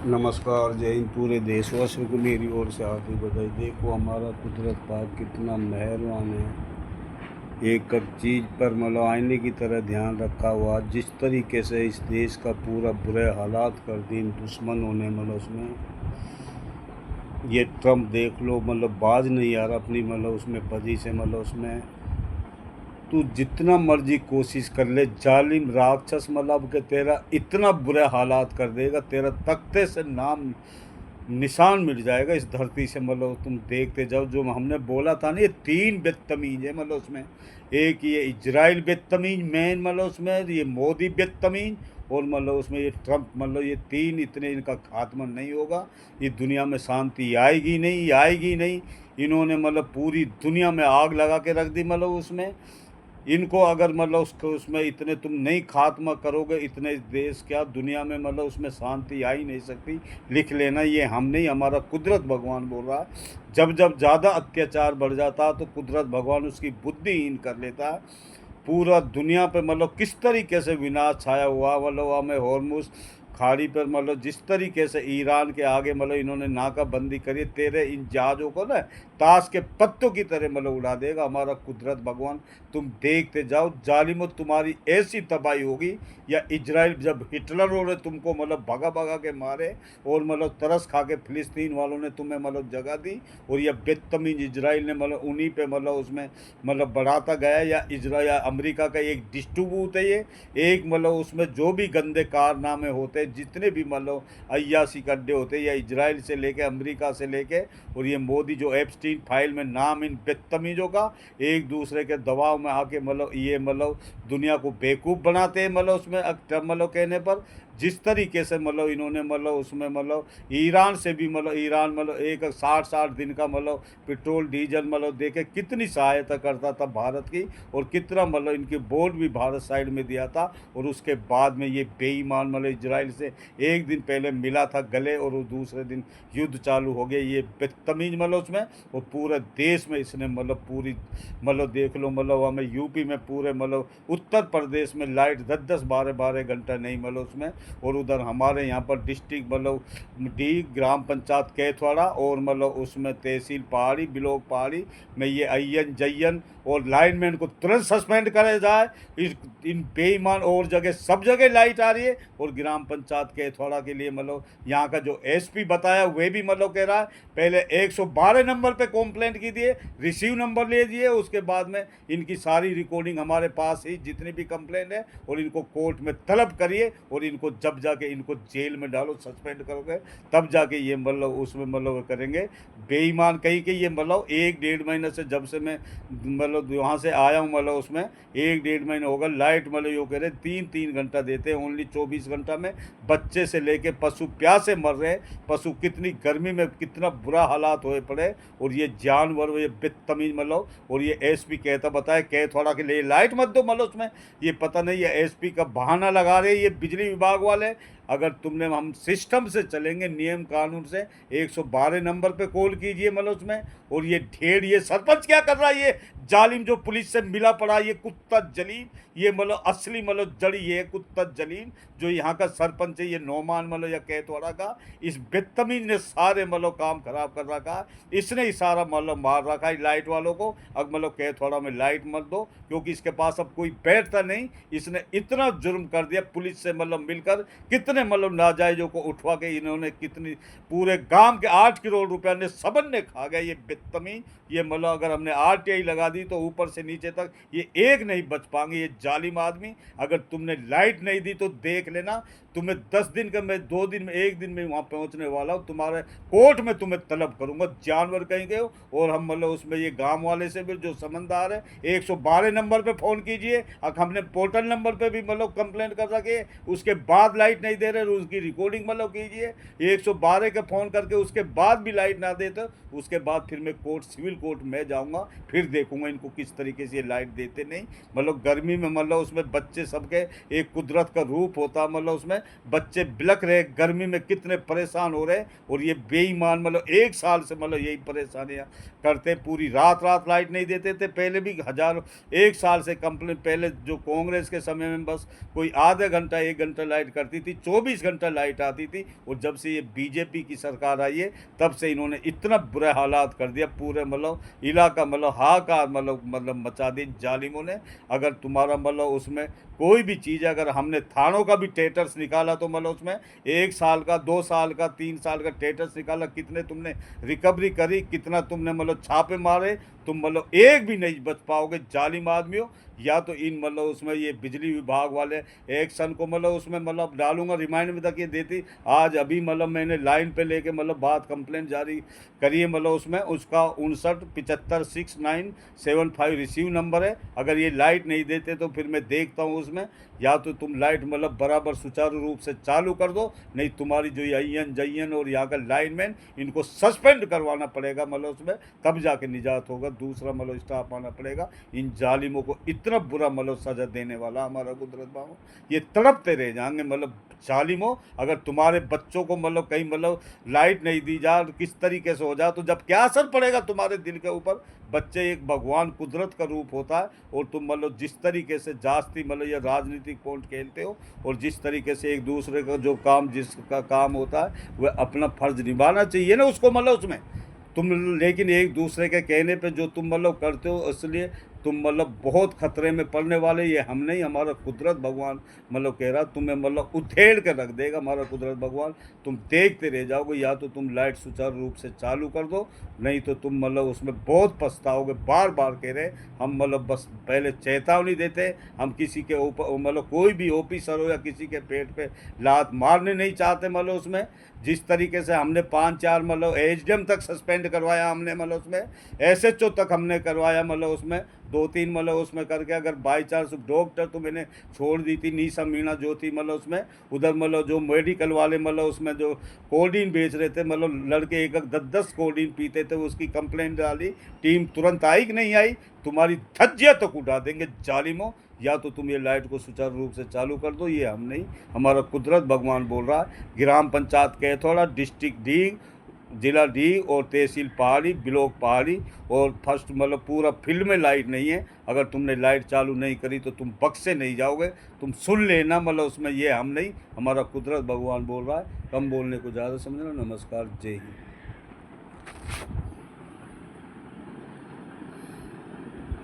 नमस्कार, जय हिंद। पूरे देशवासियों को मेरी ओर से हार्दिक बधाई। देखो हमारा कुदरत पाक कितना मेहरबान है। एक एक चीज़ पर मतलब आईने की तरह ध्यान रखा हुआ। जिस तरीके से इस देश का पूरा बुरे हालात कर दी इन दुश्मनों ने, मतलब उसमें ये ट्रम्प देख लो, मतलब बाज नहीं आ रहा अपनी मतलब उसमें बदी से। मतलब उसमें तू जितना मर्जी कोशिश कर ले, जालिम राक्षस, मतलब कि तेरा इतना बुरे हालात कर देगा, तेरा तख्ते से नाम निशान मिट जाएगा इस धरती से। मतलब तुम देखते जाओ, जो हमने बोला था ना, ये तीन बदतमीज है। मतलब उसमें एक ये इजराइल बदतमीज मेन, मतलब उसमें ये मोदी बदतमीज, और मतलब उसमें ये ट्रम्प। मतलब ये तीन, इतने इनका खात्मा नहीं होगा, ये दुनिया में शांति आएगी नहीं, आएगी नहीं। इन्होंने मतलब पूरी दुनिया में आग लगा के रख दी। मतलब उसमें इनको अगर मतलब उसको उसमें इतने तुम नहीं खात्मा करोगे, इतने देश क्या दुनिया में मतलब उसमें शांति आ ही नहीं सकती। लिख लेना, ये हम नहीं, हमारा कुदरत भगवान बोल रहा है। जब जब ज़्यादा अत्याचार बढ़ जाता तो कुदरत भगवान उसकी बुद्धिहीन कर लेता है। पूरा दुनिया पे मतलब किस तरीके से विनाश छाया हुआ। मतलब हमें हॉर्मुज खाड़ी पर मतलब जिस तरीके से ईरान के आगे मतलब इन्होंने नाकाबंदी करी, तेरे इन जहाज़ों को ना ताश के पत्तों की तरह मतलब उड़ा देगा हमारा कुदरत भगवान। तुम देखते जाओ जालिमो, तुम्हारी ऐसी तबाही होगी। या इजराइल, जब हिटलरों ने तुमको मतलब भगा भगा के मारे, और मतलब तरस खा के फिलिस्तीन वालों ने तुम्हें मतलब जगह दी, और यह बदतमीज इजराइल ने मतलब उन्हीं पे मतलब उसमें मतलब बढ़ाता गया। या इजराइल या अमेरिका का एक डिस्ट्रीब्यूट है ये, एक मतलब उसमें जो भी गंदे कारनामे होते हैं, जितने भी मतलब अय्याशी के अड्डे होते हैं, या इजराइल से लेके अमेरिका से लेके, और ये मोदी जो एप्स्टीन फाइल में नाम इन बदतमीजों का, एक दूसरे के दबाव में आके मतलब ये मतलब दुनिया को बेवकूफ़ बनाते हैं। मतलब उसमें मतलब कहने पर जिस तरीके से मतलब इन्होंने मतलब उसमें मतलब ईरान से भी मतलब ईरान मतलब एक 60-60 दिन का मतलब पेट्रोल डीजल मतलब देके कितनी सहायता करता था भारत की, और कितना मतलब इनके बोर्ड भी भारत साइड में दिया था। और उसके बाद में ये बेईमान मतलब इजराइल से एक दिन पहले मिला था गले, और वो दूसरे दिन युद्ध चालू हो गया। ये बदतमीज मतलब उसमें, और पूरे देश में इसने मतलब पूरी मतलब देख लो, मतलब हमें यूपी में पूरे मतलब उत्तर प्रदेश में लाइट 10-10 12-12 घंटा नहीं मतलब उसमें। और उधर हमारे यहाँ पर डिस्ट्रिक्ट मतलब डी ग्राम पंचायत कैथवाड़ा, और मतलब उसमें तहसील पहाड़ी, ब्लॉक पहाड़ी में ये अय्यन जयन और लाइनमैन को तुरंत सस्पेंड करा जाए। इस इन बेईमान, और जगह सब जगह लाइट आ रही है, और ग्राम पंचायत कैथवाड़ा के लिए मतलब यहाँ का जो एसपी बताया वे भी मतलब कह रहा है, पहले 112 नंबर पे कंप्लेंट की दिए, रिसीव नंबर ले दिए, उसके बाद में इनकी सारी रिकॉर्डिंग हमारे पास ही जितनी भी कंप्लेंट है, और इनको कोर्ट में तलब करिए, और इनको जब जाके इनको जेल में डालो, सस्पेंड करोगे, तब जाके ये मतलब उसमें मतलब करेंगे। बेईमान कहीं के ये मतलब 1-1.5 महीने से, जब से मैं मतलब वहाँ से आया हूँ, मतलब उसमें 1-1.5 महीने होगा, लाइट मतलब यो कह रहे 3-3 घंटा देते हैं ओनली 24 घंटा में। बच्चे से लेके पशु प्यासे मर रहे हैं, पशु कितनी गर्मी में कितना बुरा हालात हुए पड़े, और ये जानवर ये बदतमीज मतलब। और ये एसपी कहता बताए कैथवाड़ा के लिए लाइट मत दो, मतलब उसमें ये पता नहीं ये एसपी का बहाना लगा रहे ये बिजली विभाग वाले। अगर तुमने, हम सिस्टम से चलेंगे, नियम कानून से, 112 नंबर पे कॉल कीजिए मतलब उसमें। और ये ढेर, ये सरपंच क्या कर रहा है, ये जालिम जो पुलिस से मिला पड़ा, ये कुत्ता जलीम, ये मतलब असली मतलब जड़ी, ये कुत्ता जलीम जो यहाँ का सरपंच है, ये नौमान मतलब या कैथवाड़ा का, इस बदतमीज ने सारे मतलब काम खराब कर रखा। इसने इशारा मतलब मार रखा है लाइट वालों को, अब मतलब कैथवाड़ा में लाइट मत दो, क्योंकि इसके पास अब कोई बैठता नहीं। इसने इतना जुर्म कर दिया, पुलिस से मतलब मिलकर कितने मतलब नाजायजों को उठवा के इन्होंने कितनी, पूरे गांव के 8 करोड़ रुपया ने सबन ने खा गया ये बदतमीज। ये मतलब अगर हमने आरटीआई लगा दी तो ऊपर से नीचे तक ये एक नहीं बच पाएंगे, ये जालिम आदमी। अगर तुमने लाइट नहीं दी तो देख लेना, तुम्हें 10 दिन का, मैं 2 दिन में 1 दिन में वहाँ पहुँचने वाला हूँ, तुम्हारे कोर्ट में तुम्हें तलब करूँगा, जानवर कहीं के हो। और हम मतलब उसमें ये गांव वाले से भी जो समझदार है, 112 नंबर पे फ़ोन कीजिए। अब हमने पोर्टल नंबर पे भी मतलब कंप्लेंट कर रखी है, उसके बाद लाइट नहीं दे रहे, उसकी रिकॉर्डिंग मतलब कीजिए। 112 के फ़ोन करके उसके बाद भी लाइट ना दे तो उसके बाद फिर मैं कोर्ट, सिविल कोर्ट में जाऊँगा, फिर देखूँगा इनको किस तरीके से ये लाइट देते नहीं। मतलब गर्मी में मतलब उसमें बच्चे सबके, एक कुदरत का रूप होता मतलब उसमें, बच्चे बिलख रहे गर्मी में, कितने परेशान हो रहे। और ये बेईमान मतलब 1 साल से मतलब यही परेशानियाँ करते, पूरी रात रात लाइट नहीं देते थे पहले भी, हज़ारों 1 साल से कंप्लेन, पहले जो कांग्रेस के समय में बस कोई आधा घंटा 1 घंटा लाइट करती थी, 24 घंटा लाइट आती थी, और जब से ये बीजेपी की सरकार आई है तब से इन्होंने इतना बुरे हालात कर दिया, पूरे मतलब इलाका मतलब हाहाकार मतलब मचा दी जालिमों ने। अगर तुम्हारा मतलब उसमें कोई भी चीज़, अगर हमने थानों का भी टेटस निकाला तो मतलब उसमें 1 साल का, 2 साल का, 3 साल का टेटस निकाला, कितने तुमने रिकवरी करी, कितना तुमने मतलब छापे मारे, तुम मतलब एक भी नहीं बच पाओगे जालिम आदमियों। या तो इन मतलब उसमें ये बिजली विभाग वाले एक्शन को मतलब उसमें मतलब डालूंगा, रिमाइंड में तक ये देती। आज अभी मतलब मैंने लाइन पे लेके मतलब बात कंप्लेंट जारी करी है, मतलब उसमें उसका 59756975 रिसीव नंबर है। अगर ये लाइट नहीं देते तो फिर मैं देखता हूँ उसमें, या तो तुम लाइट मतलब बराबर सुचारू रूप से चालू कर दो, नहीं तुम्हारी जो अय्यन जयन और यहाँ का लाइनमैन इनको सस्पेंड करवाना पड़ेगा, मतलब उसमें तब जाके निजात होगा, दूसरा मतलब स्टाफ आना पड़ेगा। इन जालिमों को इतना बुरा मतलब सजा देने वाला हमारा कुदरत बाबू, ये तड़पते रह जाएंगे मतलब जालिमों। अगर तुम्हारे बच्चों को मतलब कहीं मतलब लाइट नहीं दी जा, किस तरीके से हो जाए, तो जब क्या असर पड़ेगा तुम्हारे दिल के ऊपर। बच्चे एक भगवान कुदरत का रूप होता है, और तुम मतलब जिस तरीके से जास्ती मतलब ये राजनीतिक पॉइंट खेलते हो, और जिस तरीके से एक दूसरे का जो काम जिसका काम होता है वह अपना फर्ज निभाना चाहिए ना उसको, मतलब उसमें तुम, लेकिन एक दूसरे के कहने पे जो तुम मतलब करते हो, इसलिए तुम मतलब बहुत खतरे में पड़ने वाले। ये हम नहीं, हमारा कुदरत भगवान मतलब कह रहा तुम्हें मतलब उधेड़ कर रख देगा हमारा कुदरत भगवान। तुम देखते रह जाओगे, या तो तुम लाइट सुचारू रूप से चालू कर दो, नहीं तो तुम मतलब उसमें बहुत पछताओगे। बार बार कह रहे हम मतलब बस पहले चेतावनी देते, हम किसी के ऊपर मतलब कोई भी ऑफिसर हो या किसी के पेट पे लात मारने नहीं चाहते। मतलब उसमें जिस तरीके से हमने 5-4 मतलब एचडीएम तक सस्पेंड करवाया हमने, मतलब उसमें एसएचओ तक हमने करवाया, मतलब उसमें 2-3 मतलब उसमें करके, अगर बाई चांस डॉक्टर तो मैंने छोड़ दी थी, नीसा मीणा जो थी मतलब उसमें, उधर मतलब जो मेडिकल वाले मतलब उसमें जो कोल्ड बेच रहे थे, मतलब लड़के 1-1 10-10 कोल्ड पीते थे, उसकी कंप्लेंट डाली, टीम तुरंत आई कि नहीं आई, तुम्हारी धज्जियां तक उठा देंगे जालिमों। या तो तुम ये लाइट को सुचारू रूप से चालू कर दो, ये हम नहीं, हमारा कुदरत भगवान बोल रहा है। ग्राम पंचायत कैथोड़ा, डिस्ट्रिक्ट डी, जिला डी, और तहसील पहाड़ी, ब्लॉक पहाड़ी, और फर्स्ट मतलब पूरा फील्ड में लाइट नहीं है। अगर तुमने लाइट चालू नहीं करी तो तुम बक्से नहीं जाओगे, तुम सुन लेना, मतलब उसमें ये हम नहीं, हमारा कुदरत भगवान बोल रहा है। कम बोलने को ज़्यादा समझना। नमस्कार, जय हिंद।